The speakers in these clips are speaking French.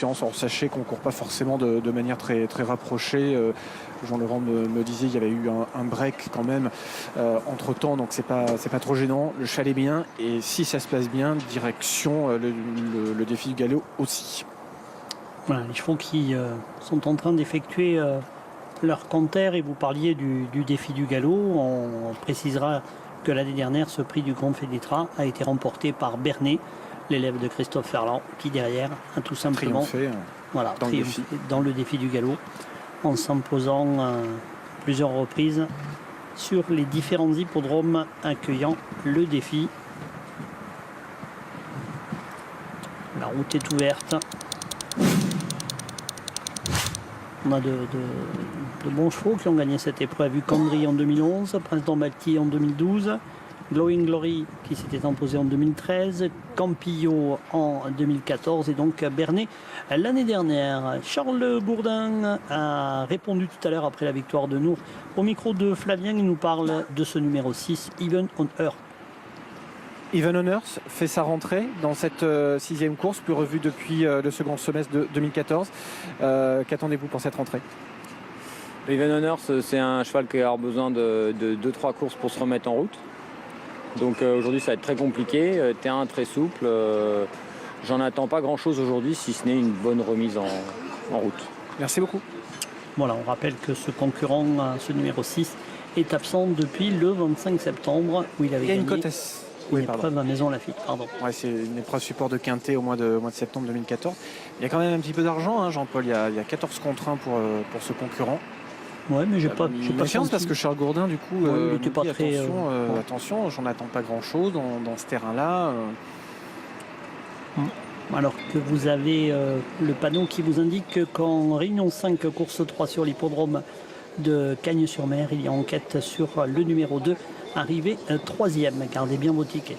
Alors, sachez qu'on ne court pas forcément de manière très, très rapprochée. Jean-Laurent me disait qu'il y avait eu un break quand même entre-temps, donc c'est pas trop gênant. Le cheval est bien, et si ça se passe bien, direction le défi du galop aussi. Voilà, les chevaux qui sont en train d'effectuer leur canter, et vous parliez du défi du galop. On précisera que l'année dernière, ce prix du Grand Féditra a été remporté par Bernet, l'élève de Christophe Ferland, qui derrière a tout simplement triomphé dans le défi du galop, en s'imposant plusieurs reprises sur les différents hippodromes accueillant le défi. La route est ouverte. On a de bons chevaux qui ont gagné cette épreuve. Candry en 2011, Prince d'Ambaltier en 2012, Glowing Glory qui s'était imposé en 2013, Campillo en 2014 et donc Bernet l'année dernière. Charles Bourdin a répondu tout à l'heure après la victoire de Nour au micro de Flavien. Il nous parle de ce numéro 6, Even on Earth. Even on Earth fait sa rentrée dans cette sixième course, plus revue depuis le second semestre de 2014. Qu'attendez-vous pour cette rentrée? Even on Earth, c'est un cheval qui a besoin de 2-3 courses pour se remettre en route. Donc aujourd'hui ça va être très compliqué, terrain très souple. J'en attends pas grand-chose aujourd'hui, si ce n'est une bonne remise en route. Merci beaucoup. Voilà, on rappelle que ce concurrent, ce numéro 6, est absent depuis le 25 septembre où il avait gagné une épreuve à Maison Lafitte. Ouais, c'est une épreuve support de Quintet au mois de septembre 2014. Il y a quand même un petit peu d'argent, hein, Jean-Paul. Il y a 14 contre 1 pour ce concurrent. Ouais, mais j'ai pas confiance parce que Charles Gourdin, du coup, il était pas très. Attention, j'en attends pas grand-chose dans ce terrain-là. Alors que vous avez le panneau qui vous indique qu'en Réunion 5, course 3 sur l'hippodrome de Cagnes-sur-Mer, il y a enquête sur le numéro 2, arrivé 3e. Gardez bien vos tickets.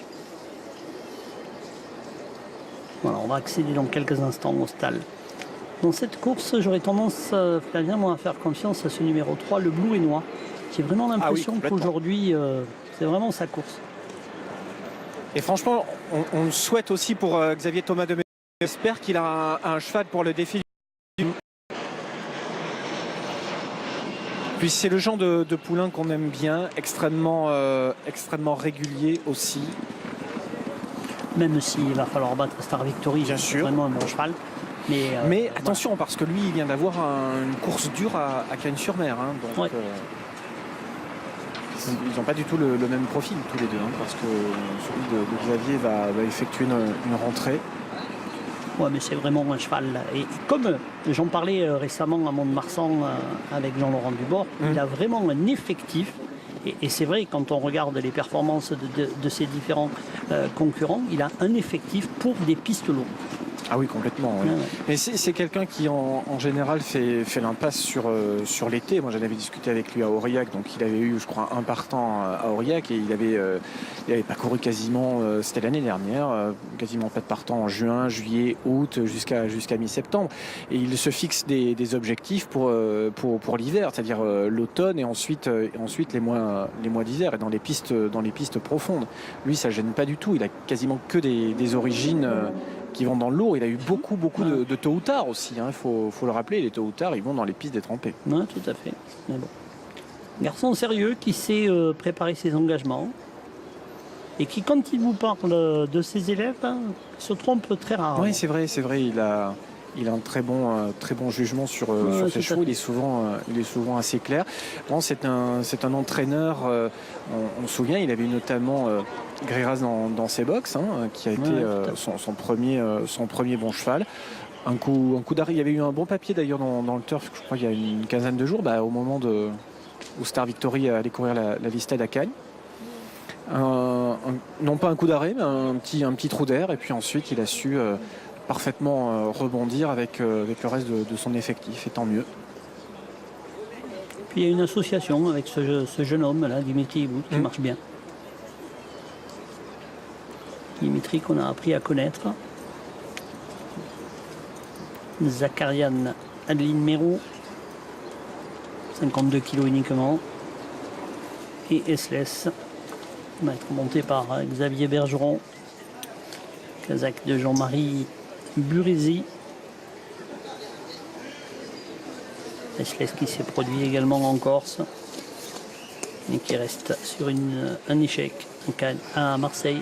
Voilà, on va accéder dans quelques instants au stall. Dans cette course, j'aurais tendance, Flavien, moi, à faire confiance à ce numéro 3, le Blue et Noir. J'ai vraiment l'impression qu'aujourd'hui, c'est vraiment sa course. Et franchement, on le souhaite aussi pour Xavier Thomas de Mézières. J'espère qu'il a un cheval pour le défi. Puis c'est le genre de poulain qu'on aime bien, extrêmement régulier aussi. Même s'il va falloir battre Star Victory, bien sûr, vraiment un bon cheval. Mais attention, parce que lui, il vient d'avoir une course dure à Cagnes-sur-Mer. Hein, donc, ouais. Ils n'ont pas du tout le même profil, tous les deux. Hein, parce que celui de Xavier va effectuer une rentrée. Ouais, mais c'est vraiment un cheval. Et comme j'en parlais récemment à Mont-de-Marsan avec Jean-Laurent Dubord, il a vraiment un effectif. Et c'est vrai, quand on regarde les performances de ses différents concurrents, il a un effectif pour des pistes lourdes. Ah oui, complètement. Oui. Ouais. Mais c'est quelqu'un qui, en général, fait l'impasse sur l'été. Moi, j'en avais discuté avec lui à Aurillac. Donc, il avait eu, je crois, un partant à Aurillac. Et il avait pas couru quasiment, c'était l'année dernière, quasiment pas de partant en juin, juillet, août, jusqu'à mi-septembre. Et il se fixe des objectifs pour l'hiver, c'est-à-dire l'automne et ensuite les mois d'hiver et dans les pistes profondes. Lui, ça gêne pas du tout. Il a quasiment que des origines qui vont dans le lourd. Il a eu beaucoup de tôt ou tard aussi. Il faut le rappeler, les tôt ou tard, ils vont dans les pistes détrempées. Oui, tout à fait. Mais bon. Garçon sérieux qui sait préparer ses engagements et qui, quand il vous parle de ses élèves, se trompe très rarement. Oui, c'est vrai. Il a un très bon jugement sur ses chevaux. Il est souvent assez clair. Bon, c'est un entraîneur. On se souvient, il avait eu notamment Gréras dans ses box, qui a été son premier bon cheval. Un coup d'arrêt. Il y avait eu un bon papier d'ailleurs dans le turf, je crois, il y a une quinzaine de jours, au moment où Star Victory allait courir la Listade à Cagnes. Non pas un coup d'arrêt, mais un petit trou d'air. Et puis ensuite, il a su parfaitement rebondir avec le reste de son effectif, et tant mieux. Puis il y a une association avec ce jeune homme là, Dimitri Ibout, qui marche bien. Dimitri qu'on a appris à connaître. Zakarian Adeline Mérou, 52 kg uniquement. Et Esles va être monté par Xavier Bergeron, Kazakh de Jean-Marie Burézy. Esles qui s'est produit également en Corse et qui reste sur un échec à Marseille.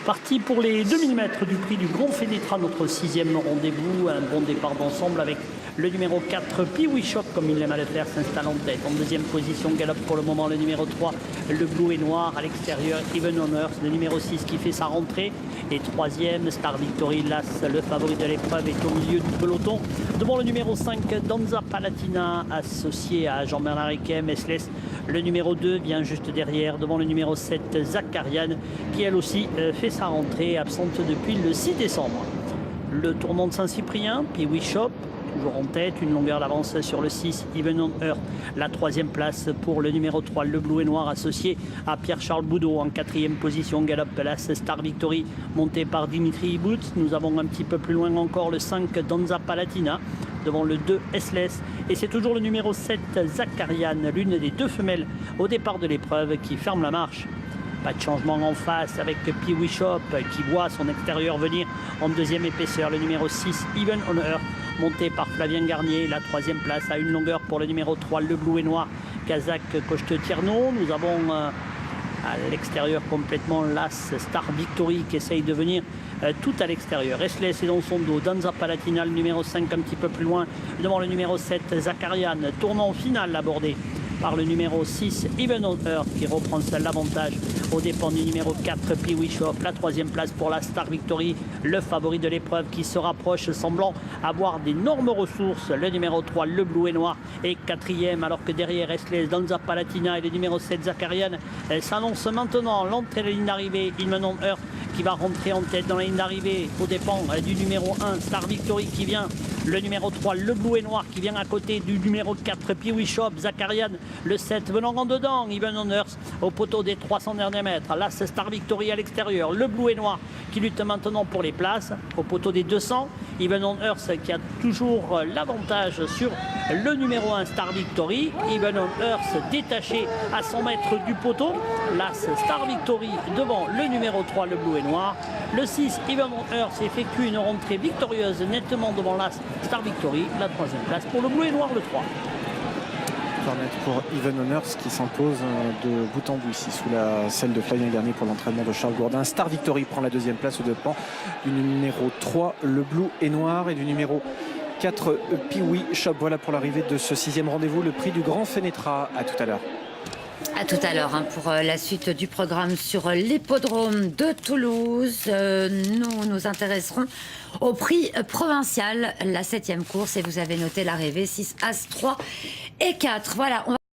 Parti pour les 2000 mètres du prix du Grand Fénétra, notre 6e rendez-vous. Un bon départ d'ensemble avec le numéro 4, Pee-wee Shop, comme il aime à le faire, s'installe en tête. En deuxième position, galope pour le moment le numéro 3, le Blue et Noir. À l'extérieur, Even on Earth, le numéro 6 qui fait sa rentrée. Et troisième, Star Victory, l'As, le favori de l'épreuve, est au milieu du peloton. Devant le numéro 5, Danza Palatina, associé à Jean-Bernard Heckem. Esles, le numéro 2, vient juste derrière. Devant le numéro 7, Zakarian, qui elle aussi fait sa rentrée, absente depuis le 6 décembre. Le tournant de Saint-Cyprien, Pee-wee Shop, toujours en tête, une longueur d'avance sur le 6, Even on Earth. La troisième place pour le numéro 3, le Bleu et Noir, associé à Pierre-Charles Boudot. En quatrième position, galope la Star Victory, montée par Dimitri Ibout. Nous avons un petit peu plus loin encore le 5, Danza Palatina, devant le 2, Esles. Et c'est toujours le numéro 7, Zakarian, l'une des deux femelles au départ de l'épreuve, qui ferme la marche. Pas de changement en face avec Pee-wee Shop qui voit son extérieur venir en deuxième épaisseur. Le numéro 6, Even on Earth, monté par Flavien Garnier. La troisième place à une longueur pour le numéro 3, le Bleu et Noir, Kazakh Cochte-Tierno. Nous avons à l'extérieur complètement l'As Star Victory qui essaye de venir tout à l'extérieur. Esles est dans son dos. Danza Palatina, le numéro 5, un petit peu plus loin. Devant le numéro 7, Zakarian. Tournant final abordé par le numéro 6, Even on Earth, qui reprend seul l'avantage aux dépens du numéro 4, Pee-wee Shop. La troisième place pour la Star Victory, le favori de l'épreuve qui se rapproche, semblant avoir d'énormes ressources. Le numéro 3, le Bleu et Noir, est quatrième, alors que derrière Esles, Danza Palatina et le numéro 7, Zakarian s'annonce maintenant l'entrée de la ligne d'arrivée. Even on Earth qui va rentrer en tête dans la ligne d'arrivée aux dépens du numéro 1, Star Victory, qui vient. Le numéro 3, le Bleu et Noir, qui vient à côté du numéro 4, Pee-wee Shop. Zakarian, le 7, venant en dedans. Even on Earth au poteau des 300 derniers mètres. Là, c'est Star Victory à l'extérieur. Le Bleu et Noir qui lutte maintenant pour les places au poteau des 200. Even on Earth qui a toujours l'avantage sur le numéro 1, Star Victory. Even on Earth détaché à 100 mètres du poteau. Là, c'est Star Victory devant le numéro 3, le Bleu et Noir. Le 6, Even on Earth, effectue une rentrée victorieuse nettement devant l'As Star Victory. La troisième place pour le Bleu et Noir, le 3. Pour Even on Earth qui s'impose de bout en bout ici sous la selle de Flavien Garnier pour l'entraînement de Charles Gourdin. Star Victory prend la deuxième place au dépens du numéro 3, le Bleu et Noir, et du numéro 4, Pee-wee Shop. Voilà pour l'arrivée de ce 6e rendez-vous, le prix du Grand Fénétra. À tout à l'heure. À tout à l'heure pour la suite du programme sur l'hippodrome de Toulouse. Nous nous intéresserons au prix provincial, la 7e course, et vous avez noté l'arrivée 6, As, 3 et 4. Voilà.